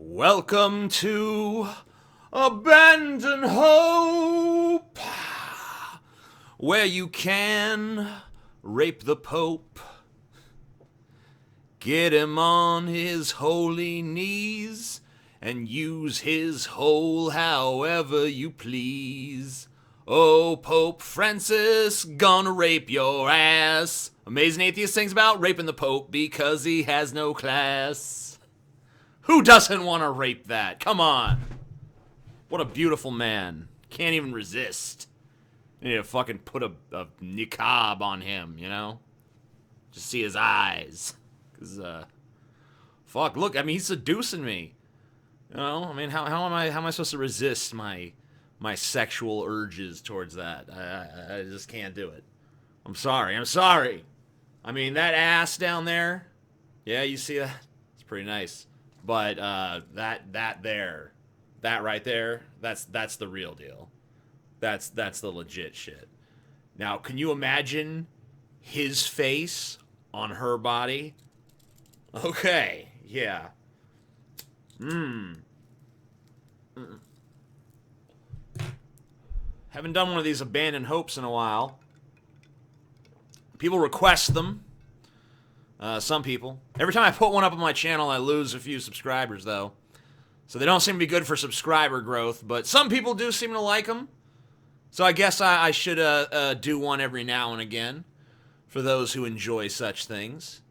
Welcome to Abandon Hope, where you can rape the Pope, get him on his holy knees, and use his hole however you please. Oh, Pope Francis, gonna rape your ass. Amazing Atheist sings about raping the Pope because he has no class. Who doesn't want to rape that? Come on. What a beautiful man. Can't even resist. You need to fucking put a niqab on him, you know? Just see his eyes. Because, fuck, look, I mean, he's seducing me. You know? I mean, how am I supposed to resist my sexual urges towards that? I just can't do it. I'm sorry. I mean, that ass down there, yeah, you see that? It's pretty nice. But that right there, that's the real deal. That's the legit shit. Now, can you imagine his face on her body? Okay, yeah. Haven't done one of these abandoned hopes in a while. People request them. Some people. Every time I put one up on my channel, I lose a few subscribers, though. So they don't seem to be good for subscriber growth, but some people do seem to like them. So I guess I should do one every now and again for those who enjoy such things.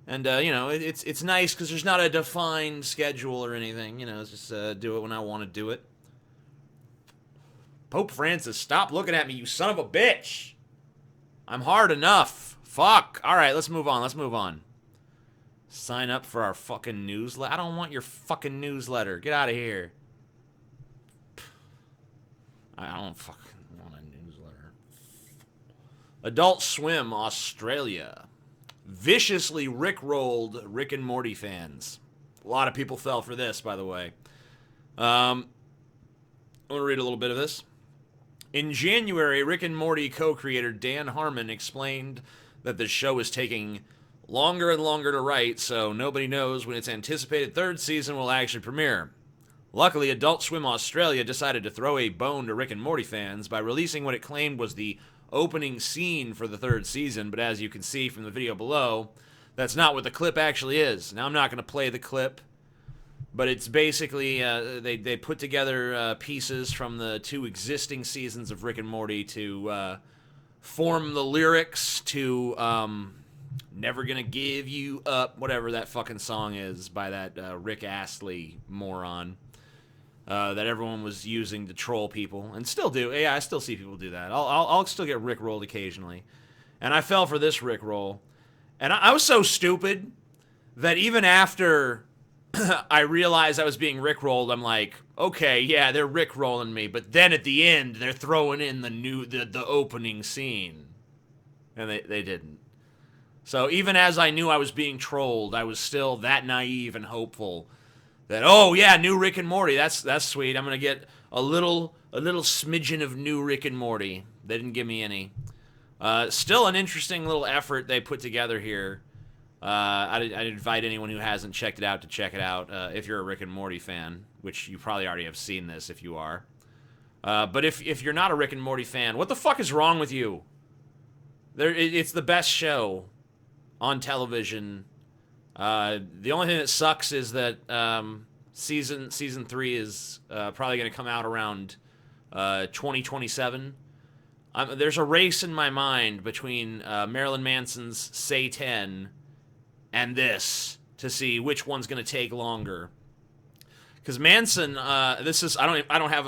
And, you know, it's nice because there's not a defined schedule or anything. You know, it's just do it when I want to do it. Pope Francis, stop looking at me, you son of a bitch. I'm hard enough. Fuck. All right, let's move on. Sign up for our fucking newsletter. I don't want your fucking newsletter. Get out of here. I don't fucking want a newsletter. Adult Swim Australia viciously rickrolled Rick and Morty fans. A lot of people fell for this, by the way. I want to read a little bit of this. In January, Rick and Morty co-creator Dan Harmon explained that the show is taking longer and longer to write, so nobody knows when its anticipated third season will actually premiere. Luckily, Adult Swim Australia decided to throw a bone to Rick and Morty fans by releasing what it claimed was the opening scene for the third season, but as you can see from the video below, that's not what the clip actually is. Now, I'm not going to play the clip, but it's basically, they put together pieces from the two existing seasons of Rick and Morty to form the lyrics to Never Gonna Give You Up, whatever that fucking song is by that Rick Astley moron that everyone was using to troll people, and still do. Yeah, I still see people do that. I'll still get rickrolled occasionally. And I fell for this rickroll. And I was so stupid that even after I realized I was being rickrolled, I'm like, okay, yeah, they're rickrolling me, but then at the end, they're throwing in the opening scene. And they didn't. So even as I knew I was being trolled, I was still that naive and hopeful that, oh yeah, new Rick and Morty, that's sweet. I'm gonna get a little smidgen of new Rick and Morty. They didn't give me any. Still an interesting little effort they put together here. I'd invite anyone who hasn't checked it out to check it out if you're a Rick and Morty fan, which you probably already have seen this if you are. But if you're not a Rick and Morty fan, what the fuck is wrong with you? It's the best show on television. The only thing that sucks is that season 3 is probably going to come out around 2027. There's a race in my mind between Marilyn Manson's Say 10 and this to see which one's going to take longer. Because Manson, this is I don't have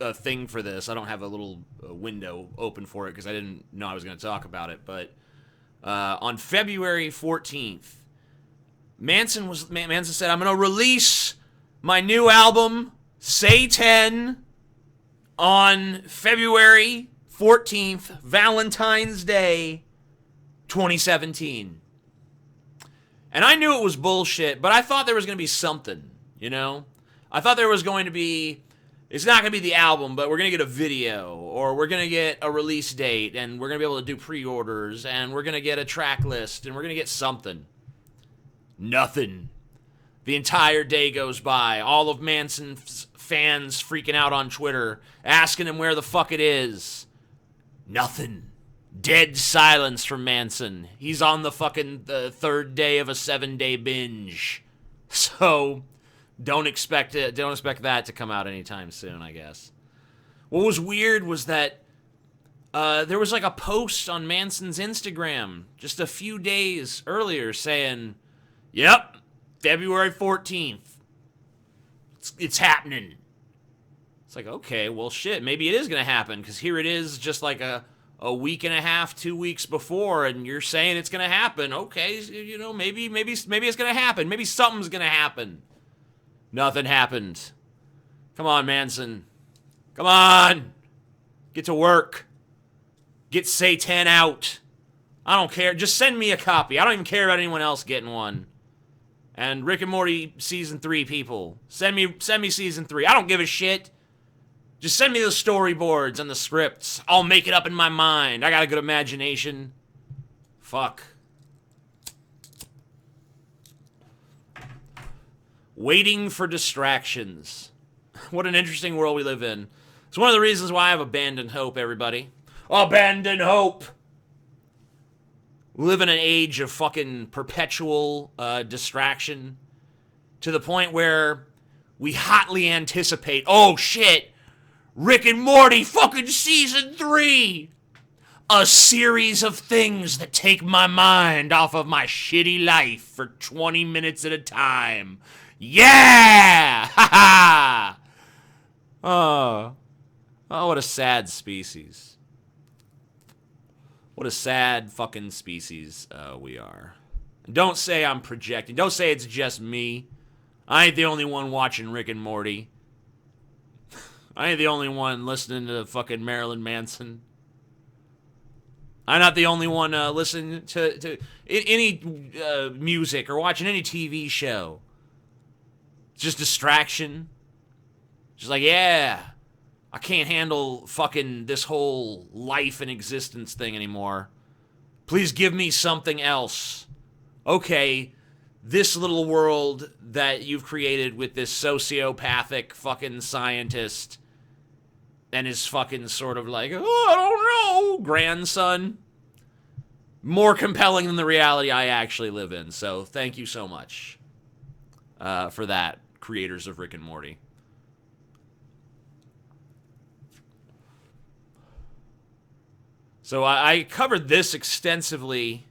a thing for this. I don't have a little window open for it because I didn't know I was going to talk about it. But on February 14th, Manson said, "I'm going to release my new album, Say 10, on February 14th, Valentine's Day, 2017." And I knew it was bullshit, but I thought there was going to be something, you know? I thought there was going to be, it's not going to be the album, but we're going to get a video, or we're going to get a release date, and we're going to be able to do pre-orders, and we're going to get a track list, and we're going to get something. Nothing. The entire day goes by. All of Manson's fans freaking out on Twitter, asking him where the fuck it is. Nothing. Dead silence from Manson. He's on the fucking third day of a 7-day binge. So, don't expect that to come out anytime soon, I guess. What was weird was that there was like a post on Manson's Instagram just a few days earlier saying, yep, February 14th. It's happening. It's like, okay, well, shit, maybe it is going to happen, because here it is just like a week and a half, 2 weeks before, and you're saying it's going to happen. Okay, you know, maybe it's going to happen. Maybe something's going to happen. Nothing happened. Come on, Manson. Come on. Get to work. Get Satan out. I don't care. Just send me a copy. I don't even care about anyone else getting one. And Rick and Morty Season 3, people. Send me Season 3. I don't give a shit. Just send me the storyboards and the scripts. I'll make it up in my mind. I got a good imagination. Fuck. Waiting for distractions. What an interesting world we live in. It's one of the reasons why I've abandoned hope, everybody. Abandon hope! We live in an age of fucking perpetual distraction, to the point where we hotly anticipate, oh shit, Rick and Morty fucking Season 3! A series of things that take my mind off of my shitty life for 20 minutes at a time. Yeah! Ha ha! Oh, what a sad species. What a sad fucking species we are. Don't say I'm projecting. Don't say it's just me. I ain't the only one watching Rick and Morty. I ain't the only one listening to fucking Marilyn Manson. I'm not the only one listening to any music or watching any TV show. It's just distraction. Just like, yeah, I can't handle fucking this whole life and existence thing anymore. Please give me something else. Okay, this little world that you've created with this sociopathic fucking scientist and his fucking sort of like, oh, I don't know, grandson. More compelling than the reality I actually live in. So thank you so much for that, creators of Rick and Morty. So I covered this extensively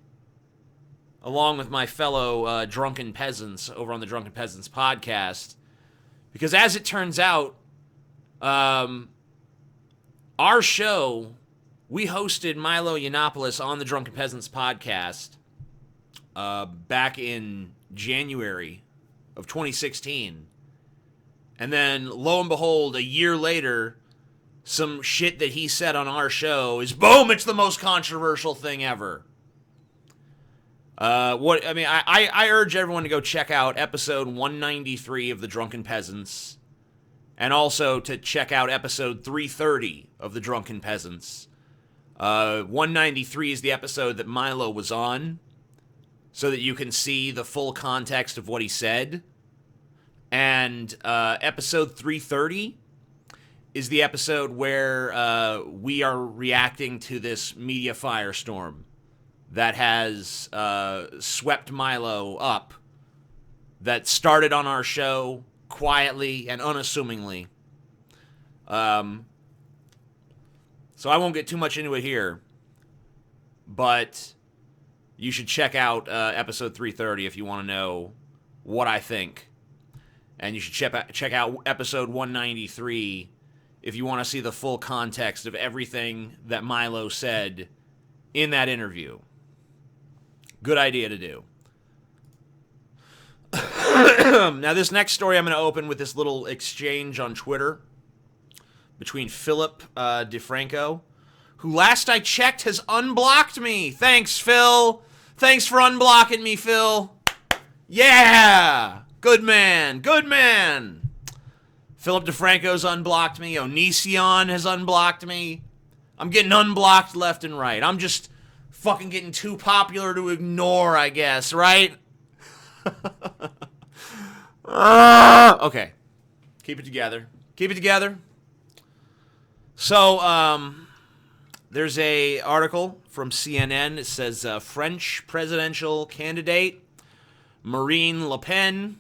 along with my fellow Drunken Peasants over on the Drunken Peasants podcast, because as it turns out, our show, we hosted Milo Yiannopoulos on the Drunken Peasants podcast back in January of 2016. And then, lo and behold, a year later, some shit that he said on our show is, boom, it's the most controversial thing ever. I urge everyone to go check out episode 193 of the Drunken Peasants, and also to check out episode 330 of the Drunken Peasants. 193 is the episode that Milo was on, so that you can see the full context of what he said. And episode 330 is the episode where we are reacting to this media firestorm that has swept Milo up, that started on our show quietly and unassumingly. So I won't get too much into it here, but you should check out episode 330 if you want to know what I think. And you should check out episode 193 if you want to see the full context of everything that Milo said in that interview. Good idea to do. Now, this next story I'm going to open with this little exchange on Twitter between Philip DeFranco, who last I checked has unblocked me. Thanks, Phil. Thanks for unblocking me, Phil. Yeah! Good man. Good man. Philip DeFranco's unblocked me. Onision has unblocked me. I'm getting unblocked left and right. I'm just fucking getting too popular to ignore, I guess, right? Okay. Keep it together. Keep it together. So, there's a article from CNN. It says French presidential candidate Marine Le Pen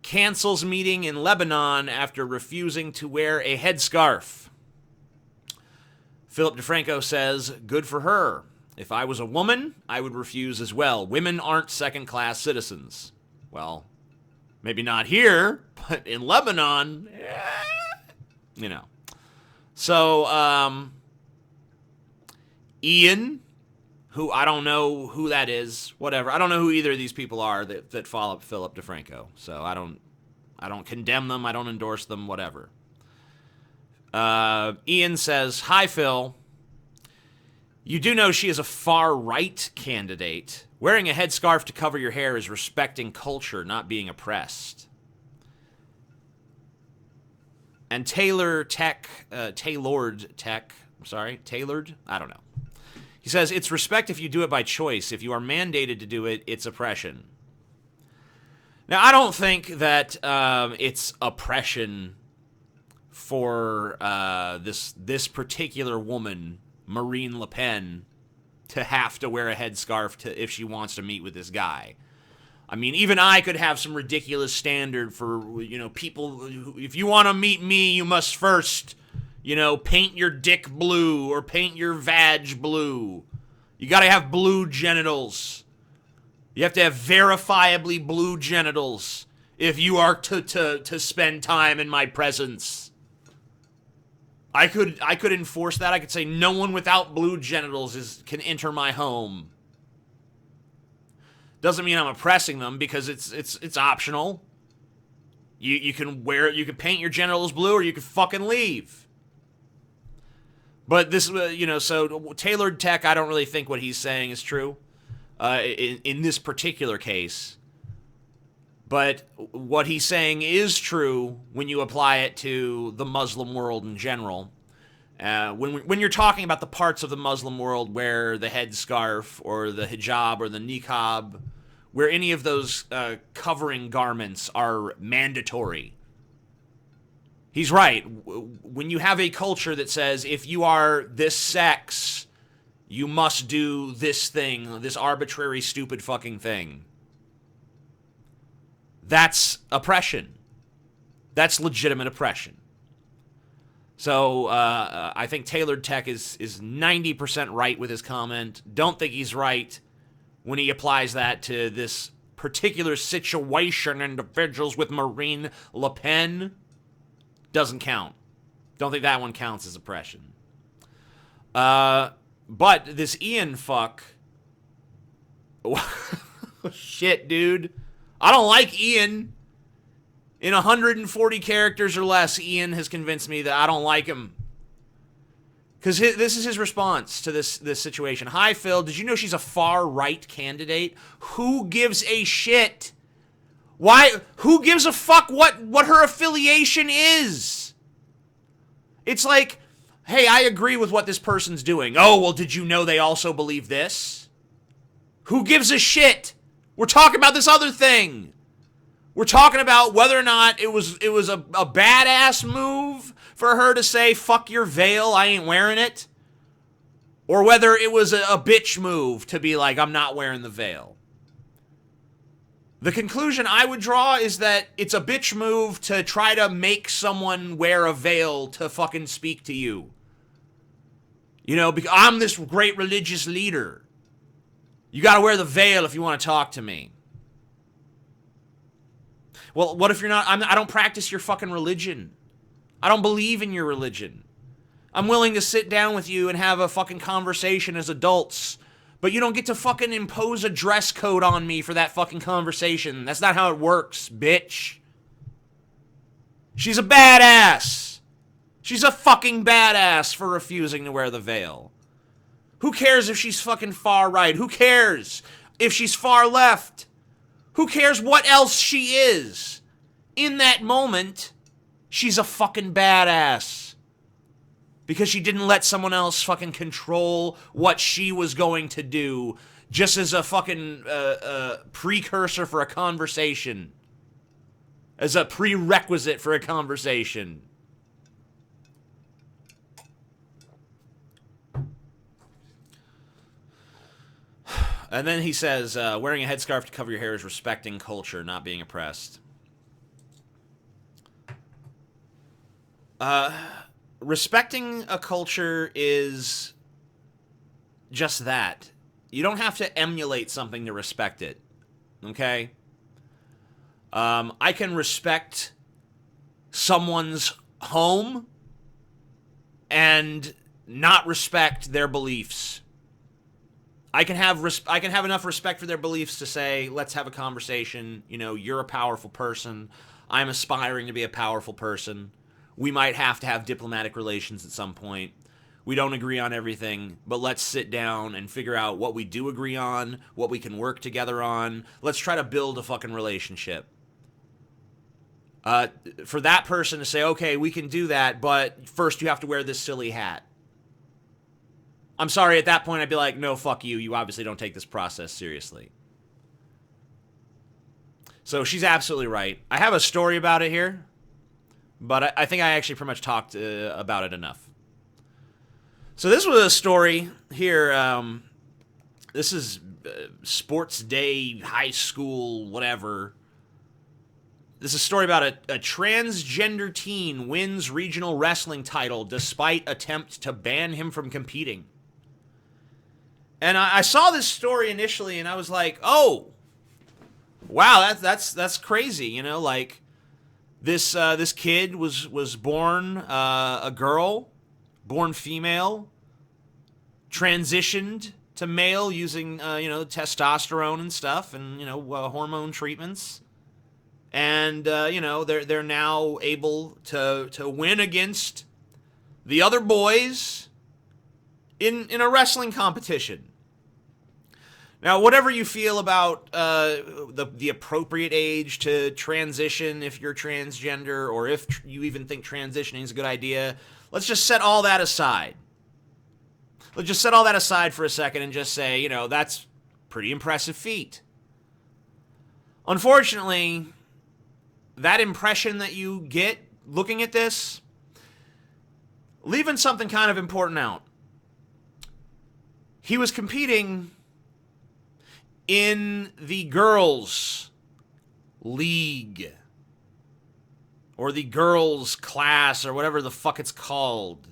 cancels meeting in Lebanon after refusing to wear a headscarf. Philip DeFranco says, good for her. If I was a woman, I would refuse as well. Women aren't second-class citizens. Well, maybe not here, but in Lebanon, you know. So, Ian, who I don't know who that is, whatever. I don't know who either of these people are that follow Philip DeFranco. So I don't condemn them. I don't endorse them, whatever. Ian says, hi, Phil. You do know she is a far-right candidate. Wearing a headscarf to cover your hair is respecting culture, not being oppressed. And Tailored Tech, I don't know. He says, it's respect if you do it by choice. If you are mandated to do it, it's oppression. Now, I don't think that it's oppression for this particular woman, Marine Le Pen, to have to wear a headscarf if she wants to meet with this guy. I mean, even I could have some ridiculous standard for, people. If you want to meet me, you must first, paint your dick blue or paint your vag blue. You got to have blue genitals. You have to have verifiably blue genitals if you are to spend time in my presence. I could enforce that. I could say no one without blue genitals can enter my home. Doesn't mean I'm oppressing them because it's optional. You can paint your genitals blue or you can fucking leave. But this, so Tailored Tech, I don't really think what he's saying is true in this particular case. But what he's saying is true when you apply it to the Muslim world in general. When you're talking about the parts of the Muslim world where the headscarf or the hijab or the niqab, where any of those covering garments are mandatory. He's right. When you have a culture that says, if you are this sex, you must do this thing, this arbitrary, stupid fucking thing. That's oppression. That's legitimate oppression. So I think Tailored Tech is 90% right with his comment. Don't think he's right when he applies that to this particular situation. Individuals with Marine Le Pen doesn't count. Don't think that one counts as oppression. But this Ian fuck, shit, dude. I don't like Ian. In 140 characters or less, Ian has convinced me that I don't like him. Because this is his response to this situation. Hi, Phil. Did you know she's a far-right candidate? Who gives a shit? Why? Who gives a fuck what her affiliation is? It's like, hey, I agree with what this person's doing. Oh, well, did you know they also believe this? Who gives a shit? We're talking about this other thing. We're talking about whether or not it was a badass move for her to say, fuck your veil, I ain't wearing it. Or whether it was a bitch move to be like, I'm not wearing the veil. The conclusion I would draw is that it's a bitch move to try to make someone wear a veil to fucking speak to you. Because I'm this great religious leader. You gotta wear the veil if you want to talk to me. Well, what if you're not? I don't practice your fucking religion. I don't believe in your religion. I'm willing to sit down with you and have a fucking conversation as adults, but you don't get to fucking impose a dress code on me for that fucking conversation. That's not how it works, bitch. She's a badass. She's a fucking badass for refusing to wear the veil. Who cares if she's fucking far right? Who cares if she's far left? Who cares what else she is? In that moment, she's a fucking badass. Because she didn't let someone else fucking control what she was going to do just as a fucking precursor for a conversation. as a prerequisite for a conversation. And then he says, wearing a headscarf to cover your hair is respecting culture, not being oppressed. Respecting a culture is just that. You don't have to emulate something to respect it. Okay? I can respect someone's home and not respect their beliefs. I can have enough respect for their beliefs to say, let's have a conversation. You know, you're a powerful person. I'm aspiring to be a powerful person. We might have to have diplomatic relations at some point. We don't agree on everything, but let's sit down and figure out what we do agree on, what we can work together on. Let's try to build a fucking relationship. For that person to say, okay, we can do that, but first you have to wear this silly hat. I'm sorry, at that point I'd be like, no, fuck you. You obviously don't take this process seriously. So she's absolutely right. I have a story about it here, but I think I actually pretty much talked about it enough. So this was a story here. This is sports day, high school, whatever. This is a story about a transgender teen wins regional wrestling title despite attempt to ban him from competing. And I saw this story initially, and I was like, "Oh, wow, that's crazy." You know, like this kid was born a girl, born female, transitioned to male using testosterone and stuff, and hormone treatments, and they're now able to win against the other boys in a wrestling competition. Now, whatever you feel about the appropriate age to transition if you're transgender, or if you even think transitioning is a good idea, let's just set all that aside. Let's just set all that aside for a second and just say, that's pretty impressive feat. Unfortunately, that impression that you get looking at this, leaving something kind of important out. He was competing in the girls' league, or the girls' class, or whatever the fuck it's called.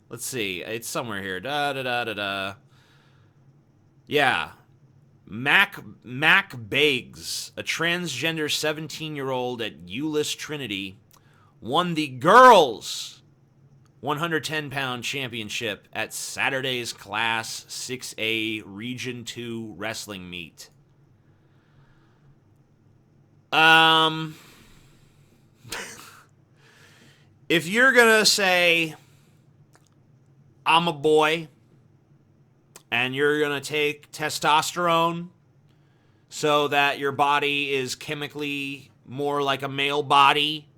Let's see, it's somewhere here. Yeah. Mac Biggs, a transgender 17-year-old at Euless Trinity, won the girls' 110-pound championship at Saturday's Class 6A Region 2 wrestling meet. If you're gonna say, I'm a boy, and you're gonna take testosterone so that your body is chemically more like a male body,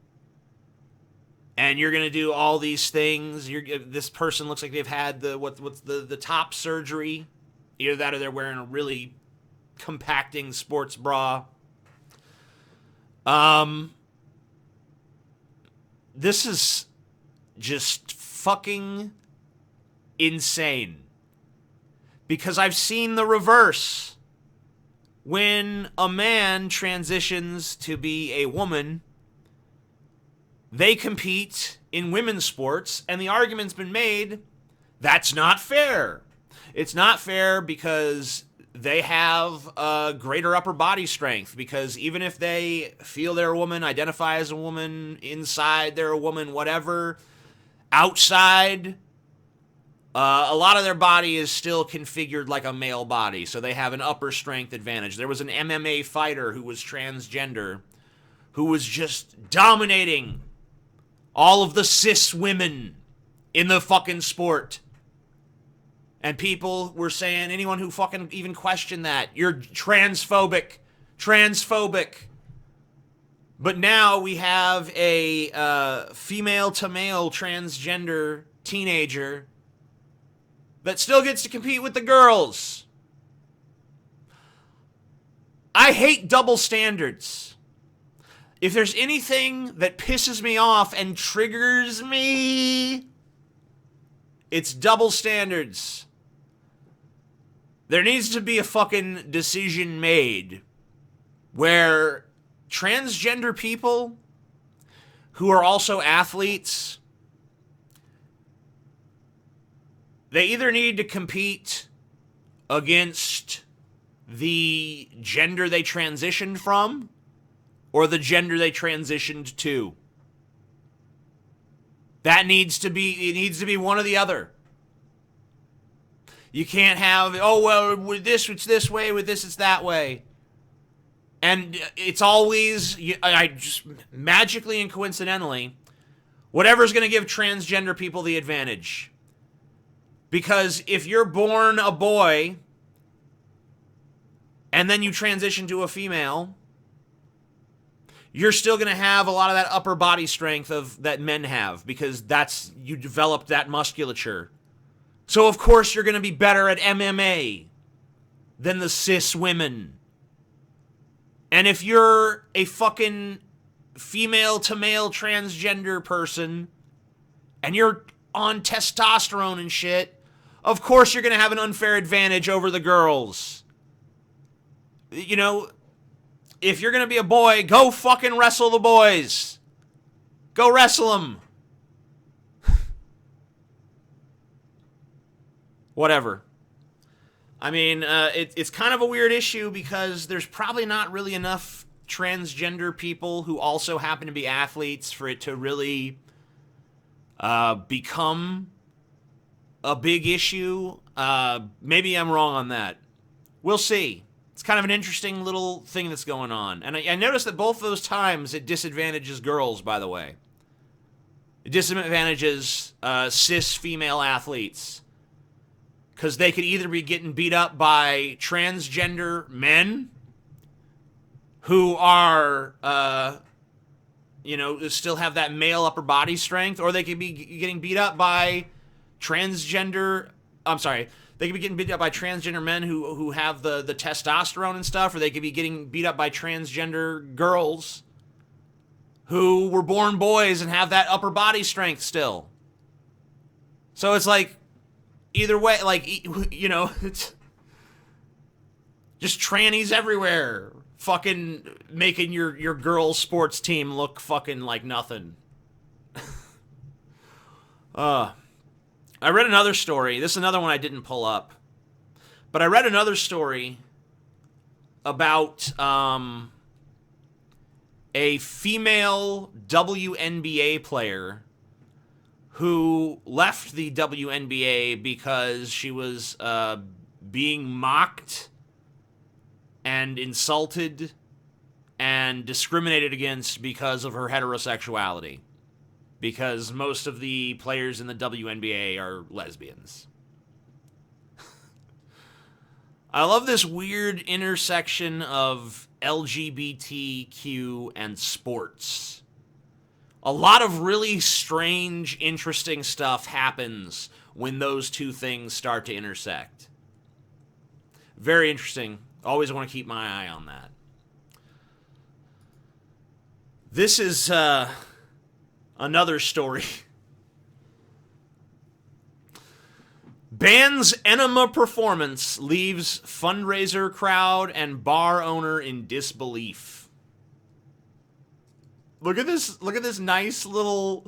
and you're gonna do all these things. This person looks like they've had the top surgery. Either that, or they're wearing a really compacting sports bra. This is just fucking insane. Because I've seen the reverse. When a man transitions to be a woman, they compete in women's sports, and the argument's been made, that's not fair. It's not fair because they have a greater upper body strength, because even if they feel they're a woman, identify as a woman, inside they're a woman, whatever, outside, a lot of their body is still configured like a male body, so they have an upper strength advantage. There was an MMA fighter who was transgender who was just dominating all of the cis women in the fucking sport. And people were saying, anyone who fucking even questioned that, you're transphobic. But now we have a female-to-male transgender teenager that still gets to compete with the girls. I hate double standards. if there's anything that pisses me off and triggers me, it's double standards. There needs to be a fucking decision made where transgender people who are also athletes, they either need to compete against the gender they transitioned from or the gender they transitioned to. It needs to be one or the other. You can't have, oh, well, with this, it's this way, with this, it's that way. And it's always, I just magically and coincidentally, whatever's going to give transgender people the advantage. Because if you're born a boy and then you transition to a female, you're still going to have a lot of that upper body strength that men have, because you developed that musculature. So of course you're going to be better at MMA than the cis women. And if you're a fucking female to male transgender person and you're on testosterone and shit, of course you're going to have an unfair advantage over the girls. You know, if you're going to be a boy, go fucking wrestle the boys. Go wrestle them. Whatever. I mean, it's kind of a weird issue because there's probably not really enough transgender people who also happen to be athletes for it to really become a big issue. Maybe I'm wrong on that. We'll see. It's kind of an interesting little thing that's going on. And I noticed that both those times it disadvantages girls, by the way. It disadvantages cis female athletes. Because they could either be getting beat up by transgender men who are, still have that male upper body strength, or they could be getting beat up by transgender men who have the testosterone and stuff, or they could be getting beat up by transgender girls who were born boys and have that upper body strength still. So it's like, either way, it's just trannies everywhere. Fucking making your girls' sports team look fucking like nothing. I read another story. This is another one I didn't pull up. But I read another story about a female WNBA player who left the WNBA because she was being mocked and insulted and discriminated against because of her heterosexuality. Because most of the players in the WNBA are lesbians. I love this weird intersection of LGBTQ and sports. A lot of really strange, interesting stuff happens when those two things start to intersect. Very interesting. Always want to keep my eye on that. This is another story. Band's enema performance leaves fundraiser crowd and bar owner in disbelief. Look at this nice little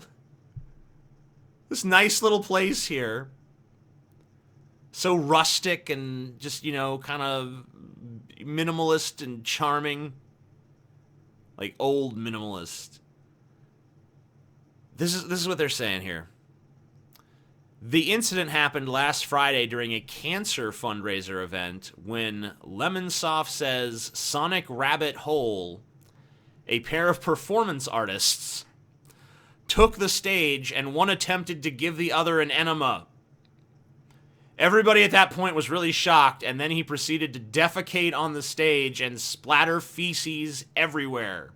place here. So rustic and just, kind of minimalist and charming. Like old minimalist. This is what they're saying here. The incident happened last Friday during a cancer fundraiser event when Lemonsoft Says Sonic Rabbit Hole, a pair of performance artists, took the stage and one attempted to give the other an enema. Everybody at that point was really shocked, and then he proceeded to defecate on the stage and splatter feces everywhere.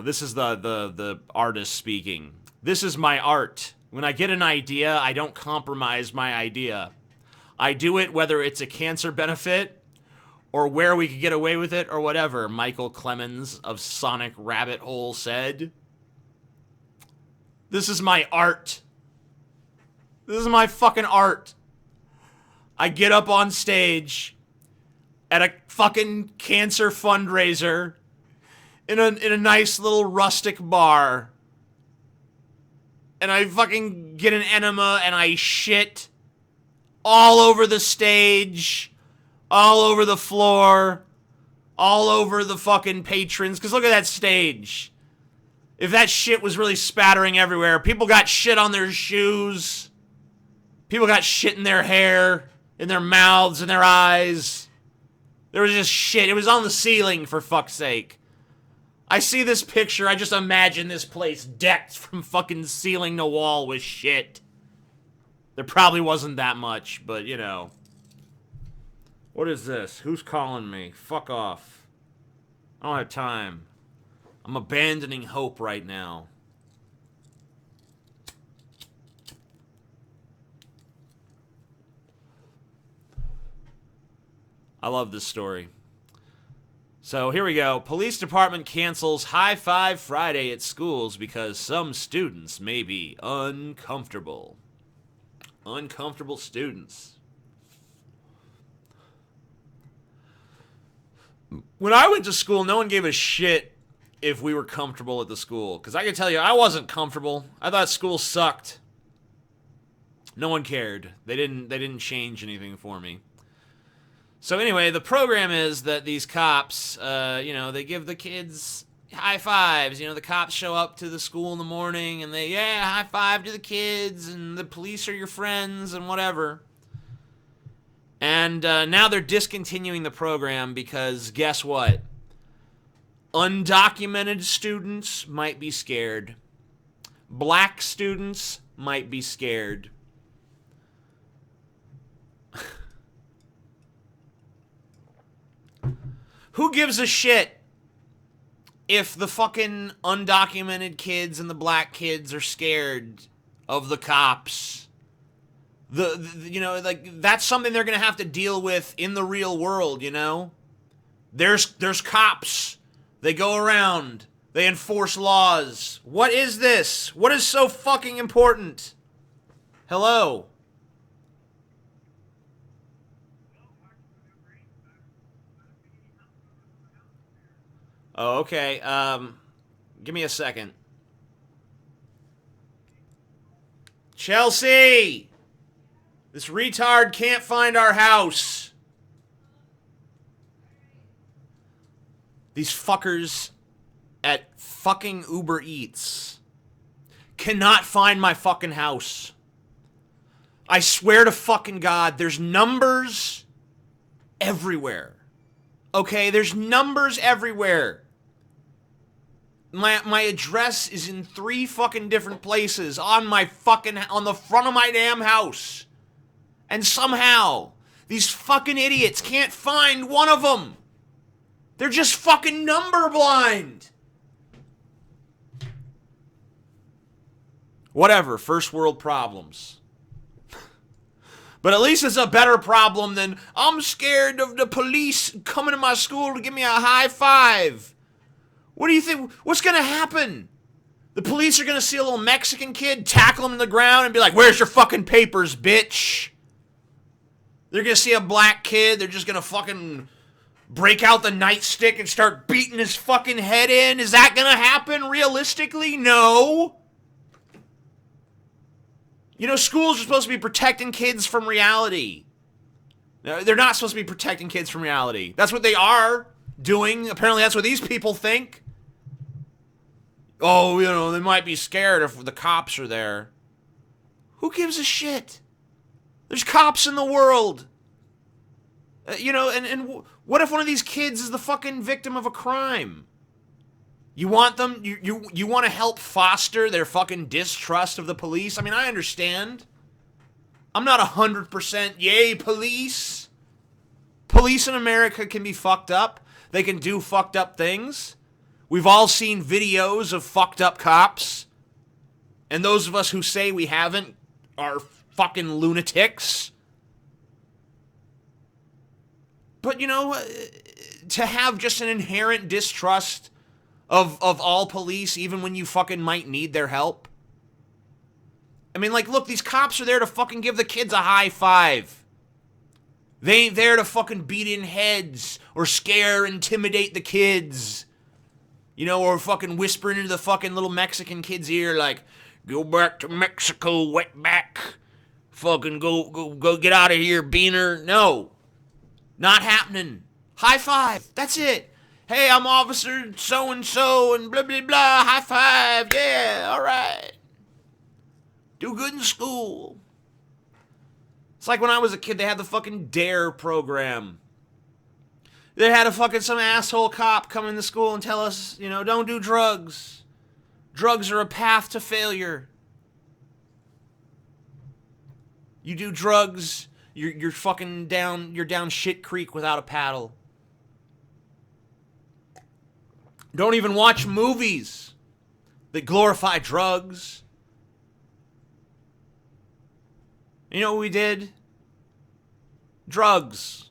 This is the artist speaking. This is my art. When I get an idea, I don't compromise my idea. I do it whether it's a cancer benefit or where we could get away with it or whatever, Michael Clemens of Sonic Rabbit Hole said. This is my art. This is my fucking art. I get up on stage at a fucking cancer fundraiser in a nice little rustic bar, and I fucking get an enema and I shit all over the stage, all over the floor, all over the fucking patrons. Because look at that stage. If that shit was really spattering everywhere, people got shit on their shoes. People got shit in their hair, in their mouths, in their eyes. There was just shit. It was on the ceiling, for fuck's sake. I see this picture, I just imagine this place decked from fucking ceiling to wall with shit. There probably wasn't that much, but you know. What is this? Who's calling me? Fuck off. I don't have time. I'm abandoning hope right now. I love this story. So here we go. Police department cancels High Five Friday at schools because some students may be uncomfortable. Uncomfortable students. When I went to school, no one gave a shit if we were comfortable at the school. Because I can tell you, I wasn't comfortable. I thought school sucked. No one cared. They didn't change anything for me. So anyway, the program is that these cops, they give the kids high fives. You know, the cops show up to the school in the morning and they, high five to the kids, and the police are your friends and whatever. And now they're discontinuing the program because guess what? Undocumented students might be scared. Black students might be scared. Who gives a shit if the fucking undocumented kids and the black kids are scared of the cops? That's something they're gonna have to deal with in the real world, you know? There's cops. They go around. They enforce laws. What is this? What is so fucking important? Hello? Oh, okay. Give me a second. Chelsea! This retard can't find our house. These fuckers at fucking Uber Eats cannot find my fucking house. I swear to fucking God, there's numbers everywhere. Okay, there's numbers everywhere. My address is in 3 fucking different places on the front of my damn house. And somehow, these fucking idiots can't find one of them. They're just fucking number blind. Whatever, first world problems. But at least it's a better problem than, I'm scared of the police coming to my school to give me a high five. What do you think? What's going to happen? The police are going to see a little Mexican kid, tackle him in the ground, and be like, where's your fucking papers, bitch? They're going to see a black kid. They're just going to fucking break out the nightstick and start beating his fucking head in. Is that going to happen realistically? No. You know, schools are supposed to be protecting kids from reality. They're not supposed to be protecting kids from reality. That's what they are doing. Apparently that's what these people think. Oh, you know, they might be scared if the cops are there. Who gives a shit? There's cops in the world. And what if one of these kids is the fucking victim of a crime? You want them, you want to help foster their fucking distrust of the police? I mean, I understand. I'm not 100% yay police. Police in America can be fucked up. They can do fucked up things. We've all seen videos of fucked up cops. And those of us who say we haven't are fucking lunatics. but to have just an inherent distrust of all police, even when you fucking might need their help. I mean, like, look, these cops are there to fucking give the kids a high five. They ain't there to fucking beat in heads or scare, intimidate the kids. Or fucking whispering into the fucking little Mexican kid's ear like, go back to Mexico, wetback. Fucking go get out of here, beaner. No. Not happening. High five. That's it. Hey, I'm officer so-and-so and blah, blah, blah. High five. Yeah, all right. Do good in school. It's like when I was a kid, they had the fucking DARE program. They had some asshole cop come into school and tell us, don't do drugs. Drugs are a path to failure. You do drugs, you're fucking down, you're down shit creek without a paddle. Don't even watch movies that glorify drugs. You know what we did? Drugs.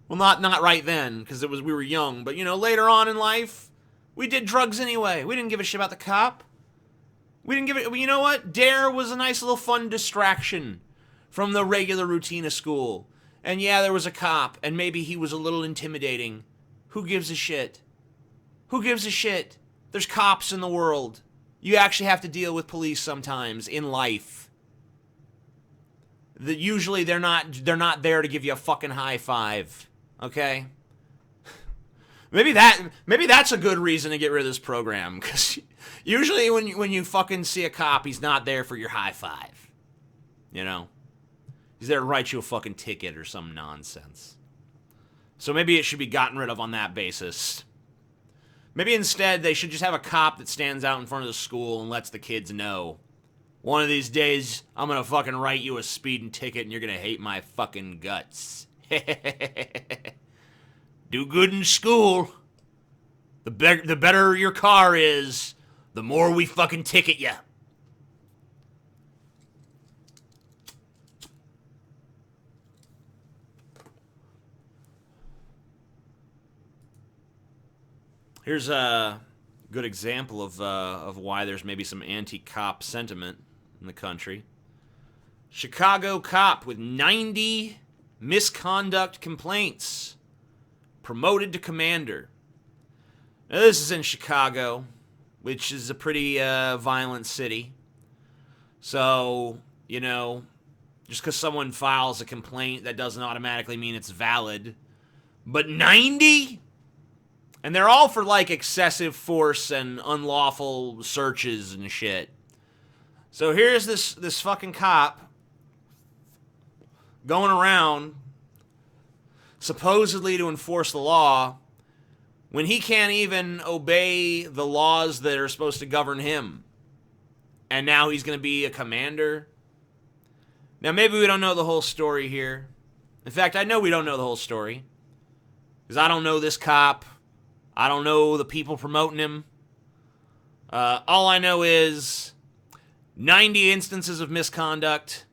Well, not right then, because we were young, but later on in life, we did drugs anyway. We didn't give a shit about the cop. We didn't give it. You know what? DARE was a nice little fun distraction from the regular routine of school. And yeah, there was a cop, and maybe he was a little intimidating. Who gives a shit? Who gives a shit? There's cops in the world. You actually have to deal with police sometimes in life. Usually they're not there to give you a fucking high five. Okay? Maybe that's a good reason to get rid of this program, because usually when you fucking see a cop, he's not there for your high five. He's there to write you a fucking ticket or some nonsense. So maybe it should be gotten rid of on that basis. Maybe instead they should just have a cop that stands out in front of the school and lets the kids know, one of these days I'm gonna fucking write you a speeding ticket and you're gonna hate my fucking guts. Do good in school. The better your car is, the more we fucking ticket you. Here's a good example of why there's maybe some anti-cop sentiment in the country. Chicago cop with 90 misconduct complaints promoted to commander. Now, this is in Chicago, which is a pretty violent city. So, just because someone files a complaint, that doesn't automatically mean it's valid. But 90? And they're all for, like, excessive force and unlawful searches and shit. So here's this fucking cop going around supposedly to enforce the law when he can't even obey the laws that are supposed to govern him. And now he's going to be a commander. Now, maybe we don't know the whole story here. In fact, I know we don't know the whole story, because I don't know this cop. I don't know the people promoting him. All I know is 90 instances of misconduct.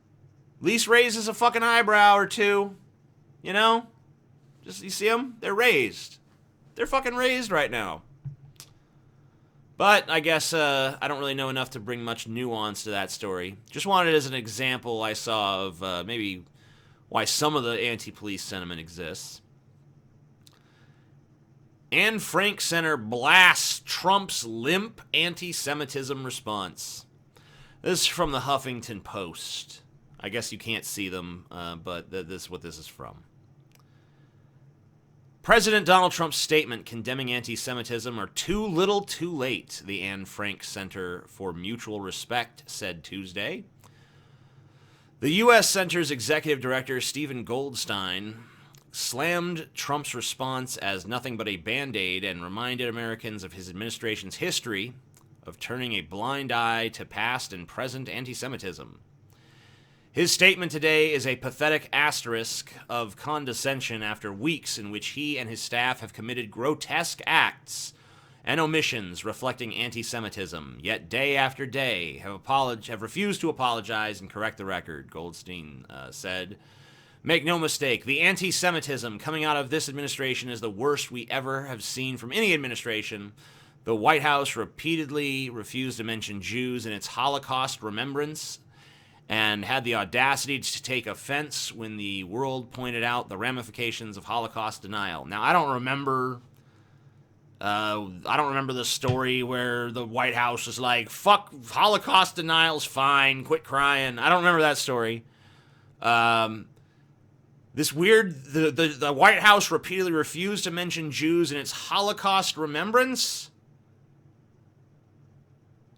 At least raises a fucking eyebrow or two. Just, you see them? They're raised. They're fucking raised right now. But I guess I don't really know enough to bring much nuance to that story. Just wanted as an example I saw of maybe why some of the anti-police sentiment exists. Anne Frank Center blasts Trump's limp anti-Semitism response. This is from the Huffington Post. I guess you can't see them, but this is what this is from. President Donald Trump's statement condemning anti-Semitism are too little too late, the Anne Frank Center for Mutual Respect said Tuesday. The U.S. Center's executive director, Stephen Goldstein, slammed Trump's response as nothing but a Band-Aid and reminded Americans of his administration's history of turning a blind eye to past and present anti-Semitism. His statement today is a pathetic asterisk of condescension after weeks in which he and his staff have committed grotesque acts and omissions reflecting anti-Semitism, yet day after day have refused to apologize and correct the record, Goldstein said. Make no mistake, the anti-Semitism coming out of this administration is the worst we ever have seen from any administration. The White House repeatedly refused to mention Jews in its Holocaust remembrance and had the audacity to take offense when the world pointed out the ramifications of Holocaust denial. Now, I don't remember the story where the White House was like, fuck, Holocaust denial's fine, quit crying. I don't remember that story. This weird, the White House repeatedly refused to mention Jews in its Holocaust remembrance.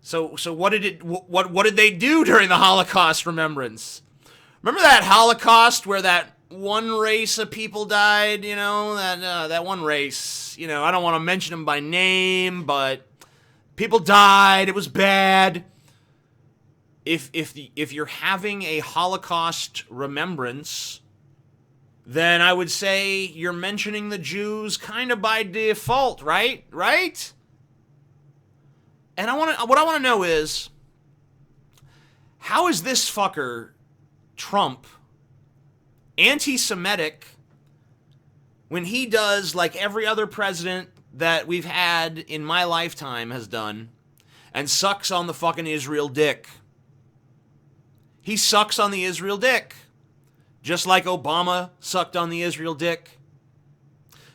So what did they do during the Holocaust remembrance? Remember that Holocaust where that one race of people died? You know, that one race. You know, I don't want to mention them by name, but people died. It was bad. If you're having a Holocaust remembrance, then I would say you're mentioning the Jews kind of by default, right? Right? And what I want to know is, how is this fucker, Trump, anti-Semitic when he does like every other president that we've had in my lifetime has done and sucks on the fucking Israel dick? He sucks on the Israel dick. Just like Obama sucked on the Israel dick.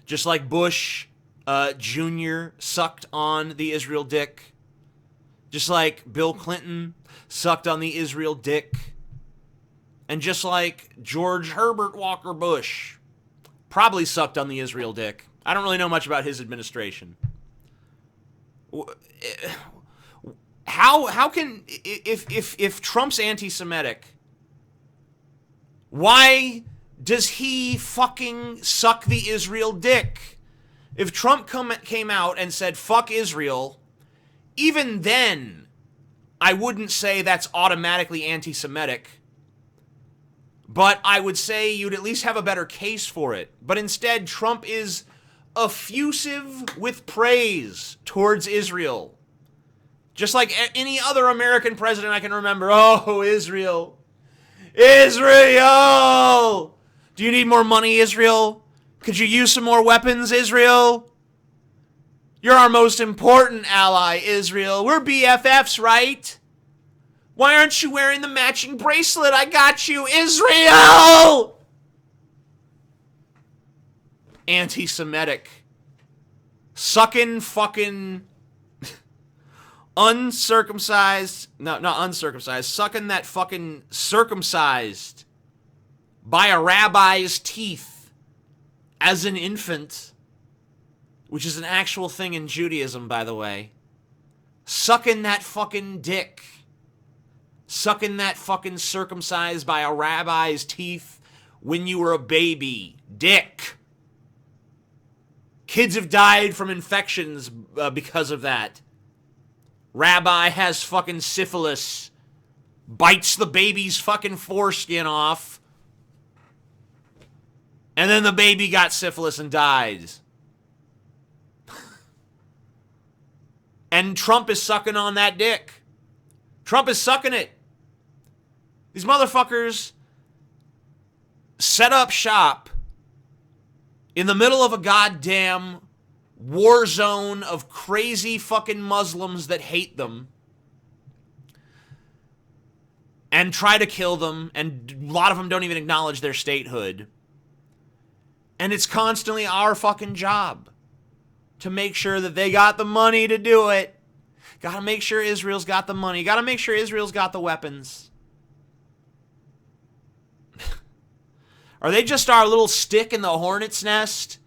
Just like Bush Jr. sucked on the Israel dick. Just like Bill Clinton sucked on the Israel dick. And just like George Herbert Walker Bush probably sucked on the Israel dick. I don't really know much about his administration. How can, if Trump's anti-Semitic, why does he fucking suck the Israel dick? If Trump came out and said, fuck Israel, even then, I wouldn't say that's automatically anti-Semitic. But I would say you'd at least have a better case for it. But instead, Trump is effusive with praise towards Israel. Just like any other American president I can remember. Oh, Israel. Israel! Do you need more money, Israel? Could you use some more weapons, Israel? You're our most important ally, Israel. We're BFFs, right? Why aren't you wearing the matching bracelet? I got you, Israel! Anti-Semitic. Sucking fucking uncircumcised. No, not uncircumcised. Sucking that fucking circumcised by a rabbi's teeth as an infant. Which is an actual thing in Judaism, by the way. Sucking that fucking dick. Sucking that fucking circumcised by a rabbi's teeth when you were a baby. Dick. Kids have died from infections because of that. Rabbi has fucking syphilis. Bites the baby's fucking foreskin off. And then the baby got syphilis and dies. And Trump is sucking on that dick. Trump is sucking it. These motherfuckers set up shop in the middle of a goddamn war zone of crazy fucking Muslims that hate them and try to kill them, and a lot of them don't even acknowledge their statehood. And it's constantly our fucking job to make sure that they got the money to do it. Gotta make sure Israel's got the money. Gotta make sure Israel's got the weapons. Are they just our little stick in the hornet's nest?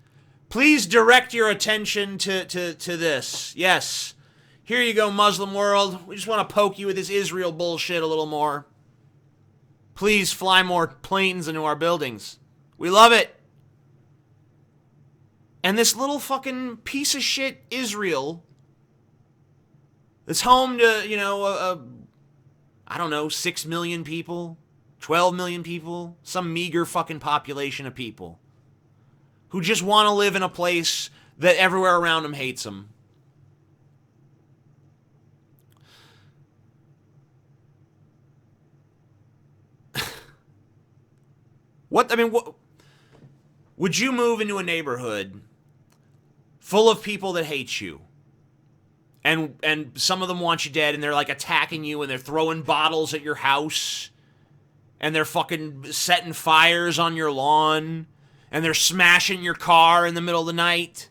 Please direct your attention to this. Yes. Here you go, Muslim world. We just want to poke you with this Israel bullshit a little more. Please fly more planes into our buildings. We love it. And this little fucking piece of shit Israel that's home to, you know, I don't know, 6 million people, 12 million people, some meager fucking population of people who just want to live in a place that everywhere around them hates them. What would you move into a neighborhood full of people that hate you? And some of them want you dead, and they're like attacking you, and they're throwing bottles at your house, and they're fucking setting fires on your lawn, and they're smashing your car in the middle of the night.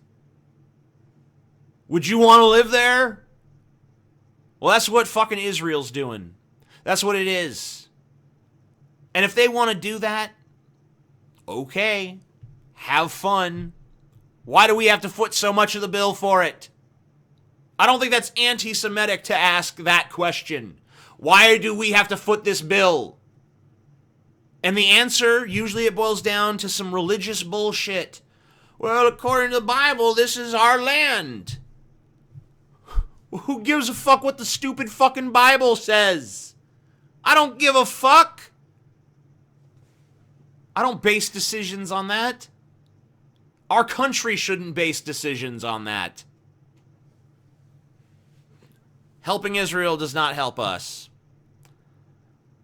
Would you want to live there? Well, that's what fucking Israel's doing. That's what it is. And if they want to do that, okay, have fun. Why do we have to foot so much of the bill for it? I don't think that's anti-Semitic to ask that question. Why do we have to foot this bill? And the answer, usually it boils down to some religious bullshit. Well, according to the Bible, this is our land. Who gives a fuck what the stupid fucking Bible says? I don't give a fuck. I don't base decisions on that. Our country shouldn't base decisions on that. Helping Israel does not help us.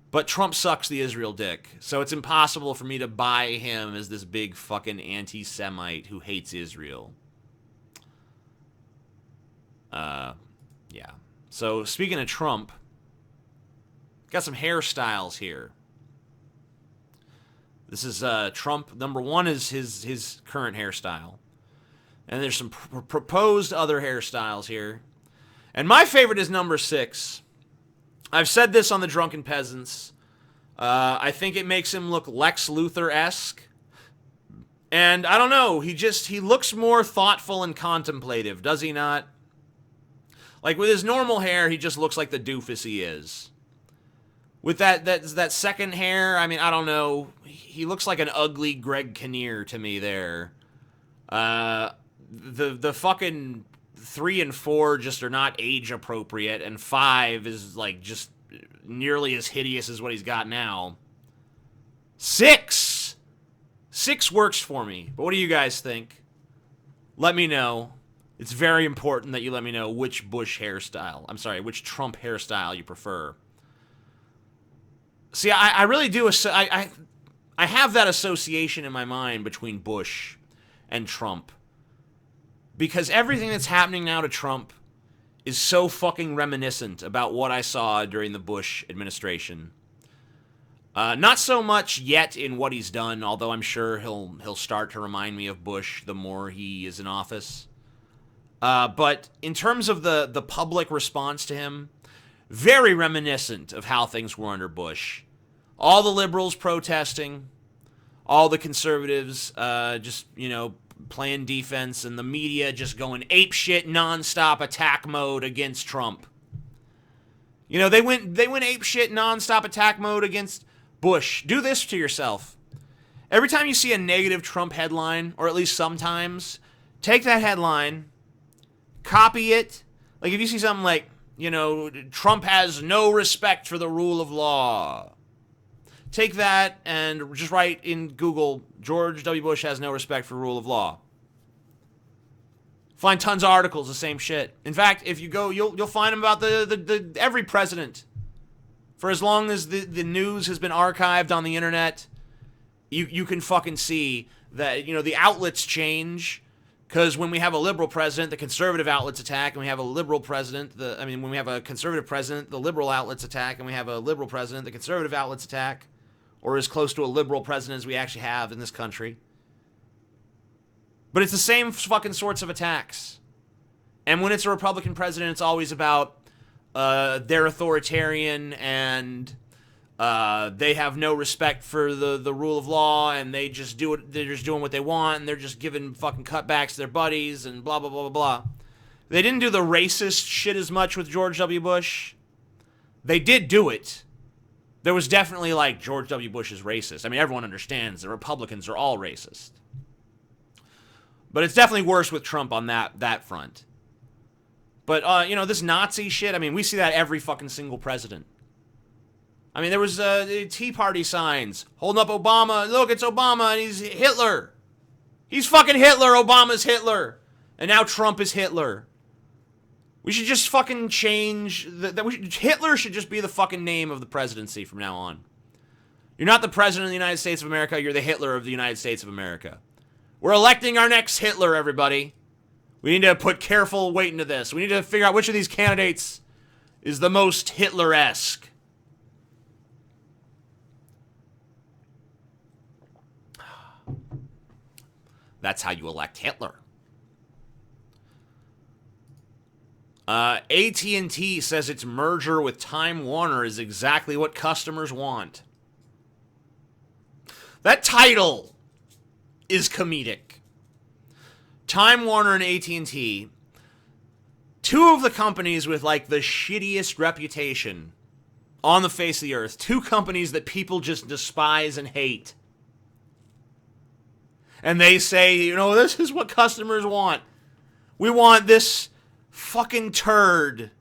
But Trump sucks the Israel dick, so it's impossible for me to buy him as this big fucking anti-Semite who hates Israel. Yeah. So, speaking of Trump, got some hairstyles here. This is Trump. Number one is his current hairstyle. And there's some proposed other hairstyles here. And my favorite is number 6. I've said this on the Drunken Peasants. I think it makes him look Lex Luthor-esque. And I don't know, he looks more thoughtful and contemplative, does he not? Like, with his normal hair, he just looks like the doofus he is. With that second hair, I mean, I don't know. He looks like an ugly Greg Kinnear to me there. The fucking 3 and 4 just are not age appropriate, and 5 is like just nearly as hideous as what he's got now. 6 works for me, but what do you guys think? Let me know. It's very important that you let me know which which Trump hairstyle you prefer. See, I really do. I have that association in my mind between Bush and Trump. Because everything that's happening now to Trump is so fucking reminiscent about what I saw during the Bush administration. Not so much yet in what he's done, although I'm sure he'll start to remind me of Bush the more he is in office. But in terms of the public response to him, very reminiscent of how things were under Bush. All the liberals protesting, all the conservatives just, playing defense, and the media just going apeshit nonstop attack mode against Trump. They went apeshit nonstop attack mode against Bush. Do this to yourself. Every time you see a negative Trump headline, or at least sometimes, take that headline, copy it. Like if you see something like, Trump has no respect for the rule of law. Take that and just write in Google, George W. Bush has no respect for rule of law. Find tons of articles, the same shit. In fact, if you go, you'll find them about the every president. For as long as the news has been archived on the internet, you can fucking see that, the outlets change. Because when we have a liberal president, the conservative outlets attack, and we have a liberal president, when we have a conservative president, the liberal outlets attack, and we have a liberal president, the conservative outlets attack, or as close to a liberal president as we actually have in this country. But it's the same fucking sorts of attacks. And when it's a Republican president, it's always about they're authoritarian and they have no respect for the rule of law, and they're just doing what they want, and they're just giving fucking cutbacks to their buddies and blah, blah, blah, blah, blah. They didn't do the racist shit as much with George W. Bush. They did do it. There was definitely George W. Bush is racist. I mean, everyone understands the Republicans are all racist. But it's definitely worse with Trump on that front. But, this Nazi shit, we see that every fucking single president. There was Tea Party signs holding up Obama. Look, it's Obama, and he's Hitler. He's fucking Hitler. Obama's Hitler. And now Trump is Hitler. We should just fucking change Hitler should just be the fucking name of the presidency from now on. You're not the president of the United States of America. You're the Hitler of the United States of America. We're electing our next Hitler, everybody. We need to put careful weight into this. We need to figure out which of these candidates is the most Hitler-esque. That's how you elect Hitler. AT&T says its merger with Time Warner is exactly what customers want. That title is comedic. Time Warner and AT&T, two of the companies with like the shittiest reputation on the face of the earth, two companies that people just despise and hate. And they say, you know, this is what customers want. We want this fucking turd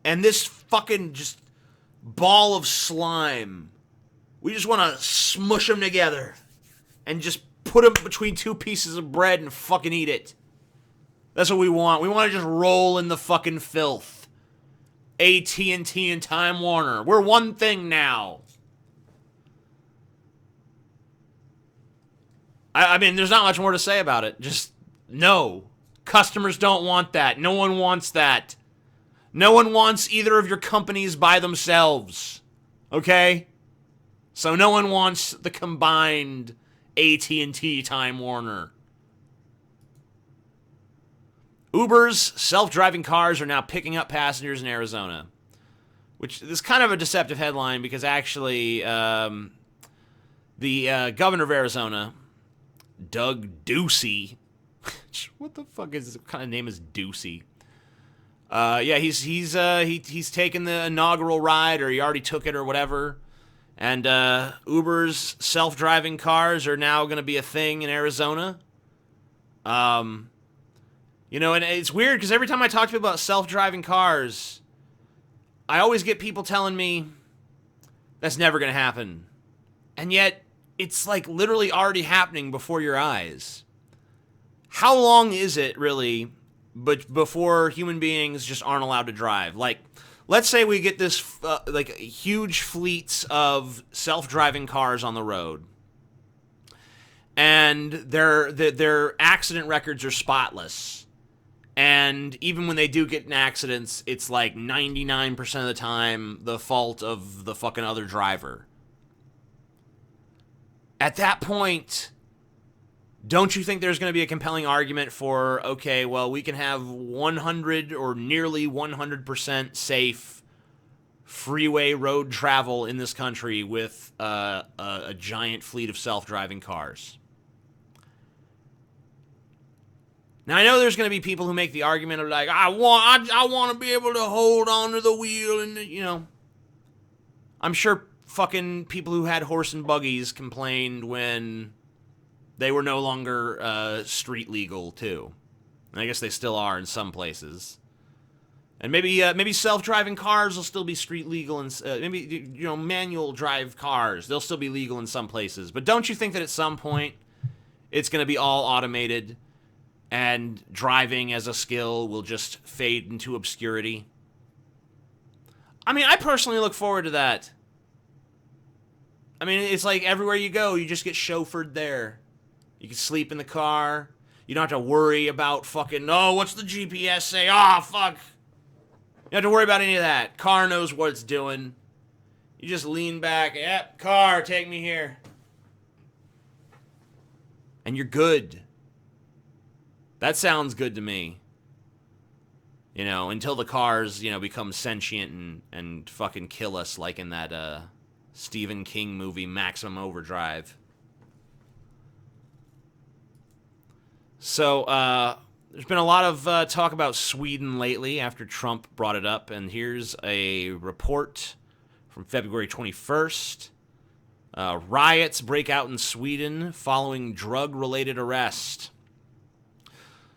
and this fucking just ball of slime. We just want to smush them together and just put them between two pieces of bread and fucking eat it. That's what we want. We want to just roll in the fucking filth. AT&T and Time Warner. We're one thing now. I mean, there's not much more to say about it. Just, no. Customers don't want that. No one wants that. No one wants either of your companies by themselves. Okay? So no one wants the combined AT&T Time Warner. Uber's self-driving cars are now picking up passengers in Arizona. Which is kind of a deceptive headline because actually the governor of Arizona, Doug Ducey. What the fuck what kind of name is Ducey? Yeah, he's taken the inaugural ride, or he already took it, or whatever. And Uber's self-driving cars are now going to be a thing in Arizona. You know, and it's weird because every time I talk to people about self-driving cars, I always get people telling me that's never going to happen. And yet, it's like literally already happening before your eyes. How long is it really before human beings just aren't allowed to drive? Like, let's say we get this like huge fleets of self-driving cars on the road, and their accident records are spotless. And even when they do get in accidents, it's like 99% of the time the fault of the fucking other driver. At that point, don't you think there's going to be a compelling argument for, okay, well, we can have 100 or nearly 100% safe freeway road travel in this country with a giant fleet of self-driving cars? Now, I know there's going to be people who make the argument of like, I want to be able to hold onto the wheel, and, you know, I'm sure fucking people who had horse and buggies complained when they were no longer street legal too. And I guess they still are in some places. And maybe self-driving cars will still be street legal, and maybe, you know, manual drive cars, they'll still be legal in some places. But don't you think that at some point it's going to be all automated and driving as a skill will just fade into obscurity? I mean, I personally look forward to that. I mean, it's like everywhere you go, you just get chauffeured there. You can sleep in the car. You don't have to worry about fucking, oh, what's the GPS say? Oh, fuck. You don't have to worry about any of that. Car knows what it's doing. You just lean back. Yep, car, take me here. And you're good. That sounds good to me. You know, until the cars, you know, become sentient and fucking kill us like in that Stephen King movie, Maximum Overdrive. So, there's been a lot of talk about Sweden lately after Trump brought it up, and here's a report from February 21st. Riots break out in Sweden following drug-related arrest.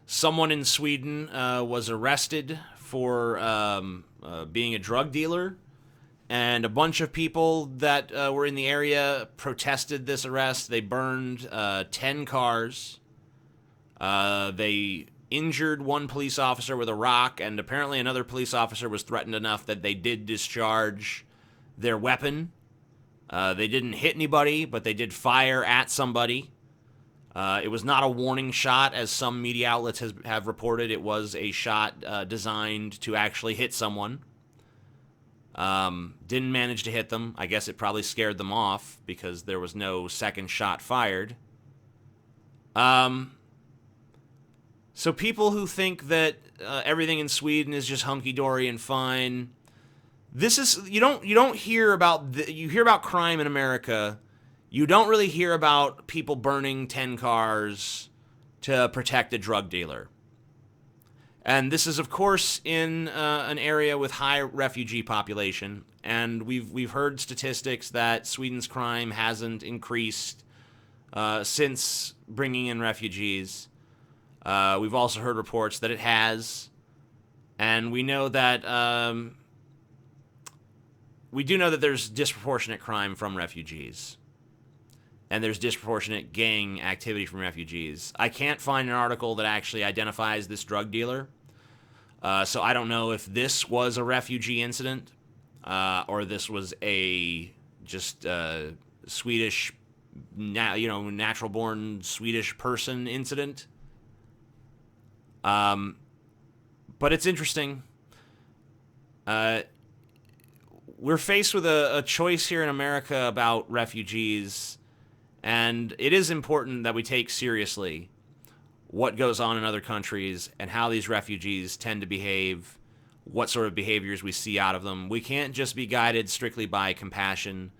Someone in Sweden was arrested for being a drug dealer, and a bunch of people that were in the area protested this arrest. They burned 10 cars. They injured one police officer with a rock, and apparently another police officer was threatened enough that they did discharge their weapon. They didn't hit anybody, but they did fire at somebody. It was not a warning shot, as some media outlets have reported. It was a shot designed to actually hit someone. Didn't manage to hit them. I guess it probably scared them off because there was no second shot fired. So people who think that everything in Sweden is just hunky-dory and fine, this is you don't hear about you hear about crime in America. You don't really hear about people burning 10 cars to protect a drug dealer. And this is, of course, in an area with high refugee population. And we've heard statistics that Sweden's crime hasn't increased since bringing in refugees. We've also heard reports that it has. And we know that there's disproportionate crime from refugees. And there's disproportionate gang activity from refugees. I can't find an article that actually identifies this drug dealer. So I don't know if this was a refugee incident or this was a just Swedish, natural-born Swedish person incident. But it's interesting. We're faced with a choice here in America about refugees. And it is important that we take seriously what goes on in other countries and how these refugees tend to behave, what sort of behaviors we see out of them. We can't just be guided strictly by compassion,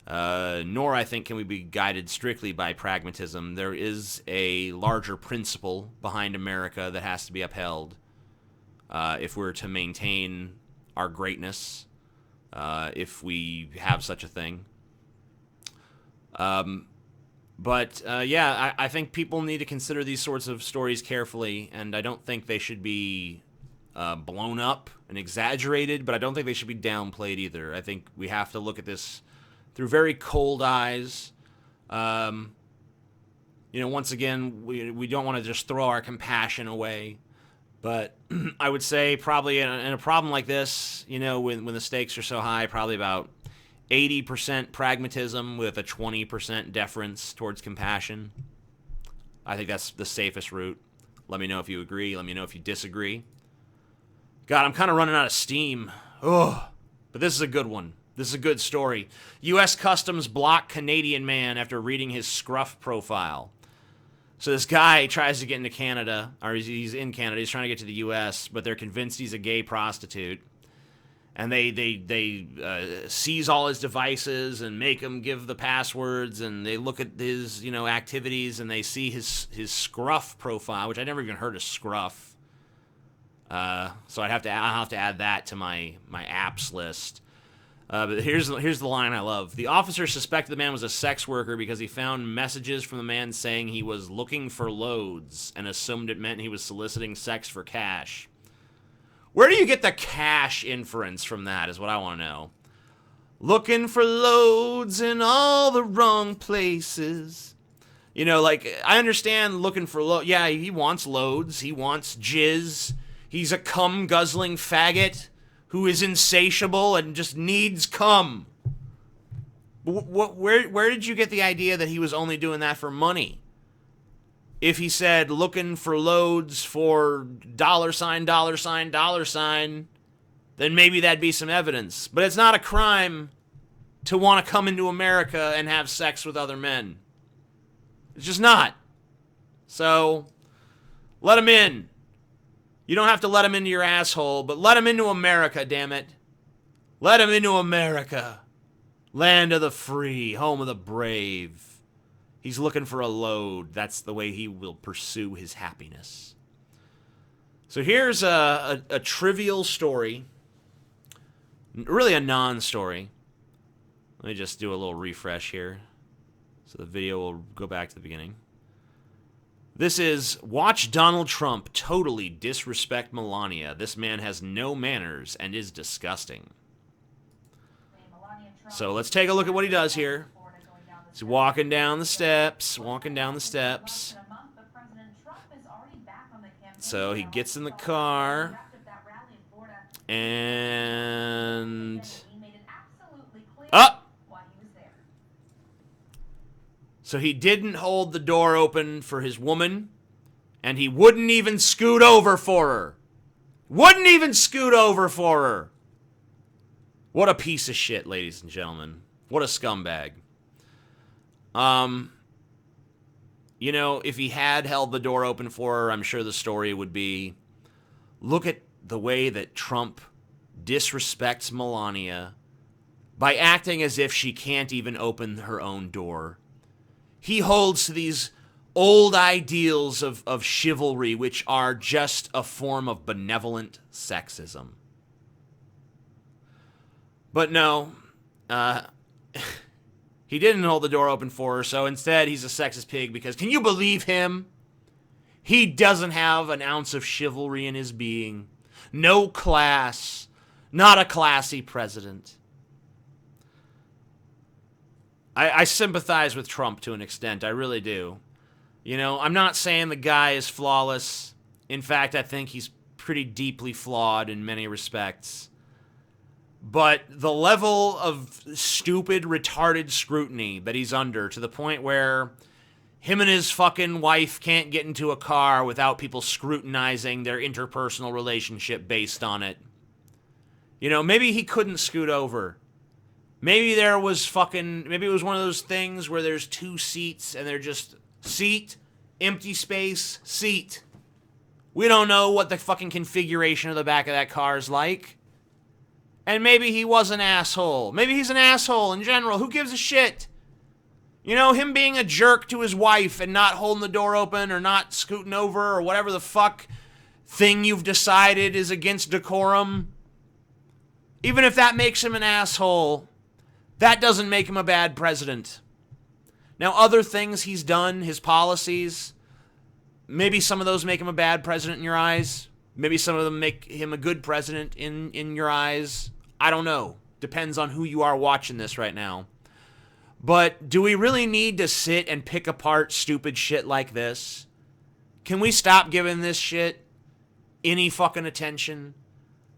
nor, I think, can we be guided strictly by pragmatism. There is a larger principle behind America that has to be upheld if we're to maintain our greatness, if we have such a thing. But I think people need to consider these sorts of stories carefully, and I don't think they should be blown up and exaggerated, but I don't think they should be downplayed either. I think we have to look at this through very cold eyes. Once again, we don't want to just throw our compassion away, but I would say probably in a problem like this, when the stakes are so high, probably about 80% pragmatism with a 20% deference towards compassion. I think that's the safest route. Let me know if you agree. Let me know if you disagree. God, I'm kind of running out of steam. But this is a good one. This is a good story. U.S. Customs block Canadian man after reading his scruff profile. So this guy tries to get into Canada, or he's in Canada. He's trying to get to the U.S., but they're convinced he's a gay prostitute. And they seize all his devices and make him give the passwords, and they look at his activities, and they see his scruff profile, which I never even heard of scruff. So I'll have to add that to my apps list. But here's the line I love. The officer suspected the man was a sex worker because he found messages from the man saying he was looking for loads and assumed it meant he was soliciting sex for cash. Where do you get the cash inference from that is what I want to know. Looking for loads in all the wrong places. I understand looking for loads. Yeah, he wants loads. He wants jizz. He's a cum-guzzling faggot who is insatiable and just needs cum. Where did you get the idea that he was only doing that for money? If he said looking for loads for $, then maybe that'd be some evidence. But it's not a crime to want to come into America and have sex with other men. It's just not. So, let him in. You don't have to let him into your asshole, but let him into America, damn it. Let him into America. Land of the free, home of the brave. He's looking for a load. That's the way he will pursue his happiness. So here's a trivial story. Really a non-story. Let me just do a little refresh here. So the video will go back to the beginning. This is, watch Donald Trump totally disrespect Melania. This man has no manners and is disgusting. So let's take a look at what he does here. He's walking down the steps, So he gets in the car, and... So he didn't hold the door open for his woman, and he wouldn't even scoot over for her. Wouldn't even scoot over for her. What a piece of shit, ladies and gentlemen. What a scumbag. You know, if he had held the door open for her, I'm sure the story would be, look at the way that Trump disrespects Melania by acting as if she can't even open her own door. He holds to these old ideals of chivalry, which are just a form of benevolent sexism. But no, he didn't hold the door open for her, so instead he's a sexist pig because, can you believe him? He doesn't have an ounce of chivalry in his being. No class. Not a classy president. I sympathize with Trump to an extent. I really do. You know, I'm not saying the guy is flawless. In fact, I think he's pretty deeply flawed in many respects. But the level of stupid, retarded scrutiny that he's under, to the point where him and his fucking wife can't get into a car without people scrutinizing their interpersonal relationship based on it. You know, maybe he couldn't scoot over. Maybe maybe it was one of those things where there's two seats and they're just seat, empty space, seat. We don't know what the fucking configuration of the back of that car is like. And maybe he was an asshole. Maybe he's an asshole in general. Who gives a shit? You know, him being a jerk to his wife and not holding the door open or not scooting over or whatever the fuck thing you've decided is against decorum. Even if that makes him an asshole, that doesn't make him a bad president. Now, other things he's done, his policies, maybe some of those make him a bad president in your eyes. Maybe some of them make him a good president in your eyes. I don't know. Depends on who you are watching this right now. But do we really need to sit and pick apart stupid shit like this? Can we stop giving this shit any fucking attention?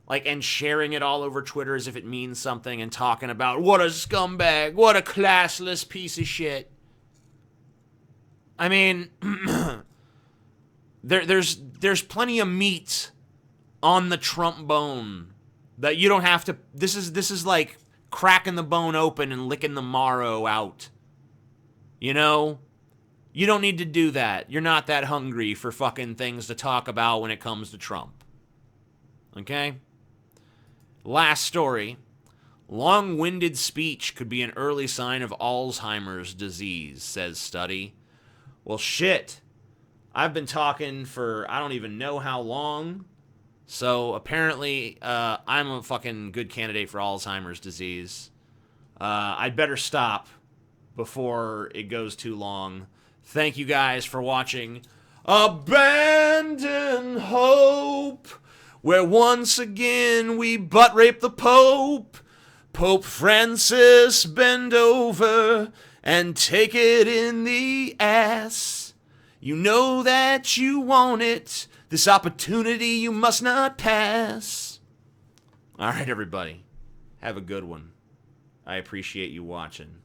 Like, and sharing it all over Twitter as if it means something and talking about what a scumbag, what a classless piece of shit. I mean, there's plenty of meat on the Trump bone that you don't have to. This is like cracking the bone open and licking the marrow out. You know? You don't need to do that. You're not that hungry for fucking things to talk about when it comes to Trump. Okay? Last story. Long-winded speech could be an early sign of Alzheimer's disease, says study. Well, shit. I've been talking for I don't even know how long. So apparently, I'm a fucking good candidate for Alzheimer's disease. I'd better stop before it goes too long. Thank you guys for watching Abandon Hope, where once again we butt rape the Pope. Pope Francis, bend over and take it in the ass. You know that you want it. This opportunity you must not pass. All right, everybody. Have a good one. I appreciate you watching.